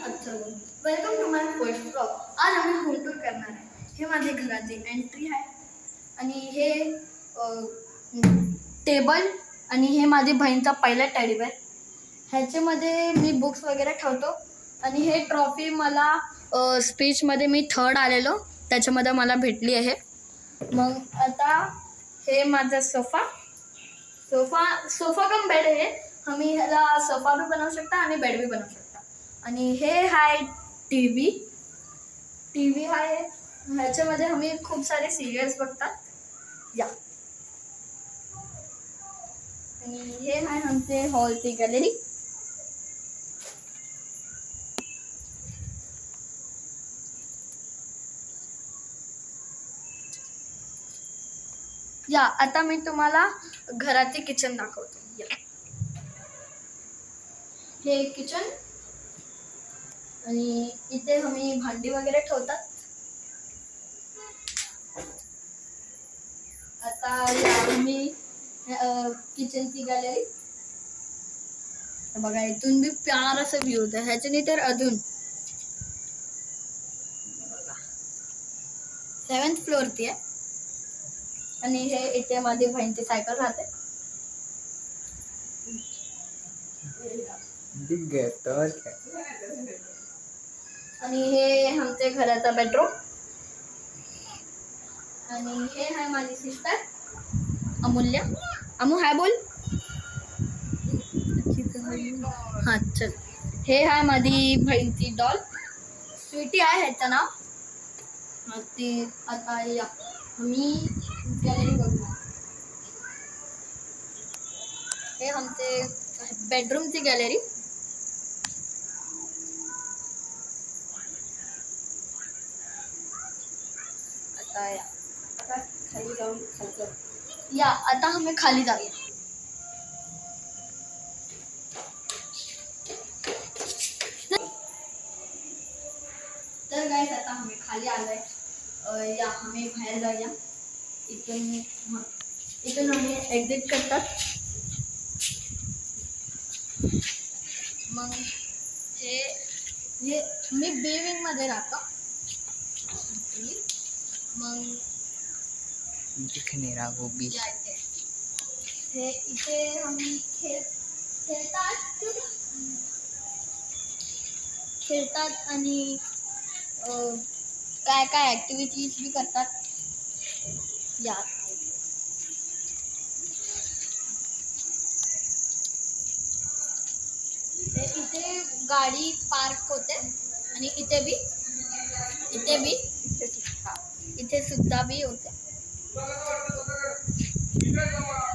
अच्छा, welcome to my first blog. आज आम्ही होम टूर करणार आहे. हे माझे घराची एंट्री आहे आणि हे टेबल आणि हे माझी बहीणचा पहिला टेडी बेअर. ह्याच्यामध्ये मी बुक्स वगैरे ठेवतो आणि हे ट्रॉफी मला स्पीचमध्ये मी थर्ड आलेलो त्याच्यामध्ये मला भेटली आहे. मग आता हे माझा सोफा कम बेड आहे. आम्ही ह्याला सोफा भी बनवू शकता आणि बेड भी बनवू शकता. आणि हे आहे टी व्ही आहे. ह्याच्यामध्ये आम्ही खूप सारे सिरियल्स बघतात या. आणि हे आहे आमचे हॉलची गॅलरी. या आता मी तुम्हाला घराचे किचन दाखवतो. या हे किचन आणि इथे आम्ही भांडी वगैरे ठेवतात. आता आम्ही किचनची गॅलरी बघा. इथून बी प्यार असं व्ह्यू होतं. ह्याच्याने तर अजून 7th फ्लोअरची आहे. आणि हे इथे माझी बहीणची सायकल राहते. आणि हे आमच्या घराचा बेडरूम. आणि हे आहे माझी सिस्टर अमूल्य. अमू हाय बोल. हा चल. हे आहे माझी बहीणची डॉल स्वीटी आहे ह्याचं नाव. ती आता या मी गॅलरी बघू. हे आमचे बेडरूमची गॅलरी. आता खाली जाऊन या. आता आम्ही खाली जाऊया. तर गाइस आता आम्ही खाली आलोय. या आम्ही बाहेर जाऊया. इथून आम्ही एक्झिट करतात. मग हे मी बी विंग मध्ये राहतो. मग दिखनेरा वो भी हे इथे आम्ही खेळतात आणि काय काय ॲक्टिव्हिटीज बी करतात या. इथे गाडी पार्क होते आणि इथे बी इथे सुद्धा बी होते.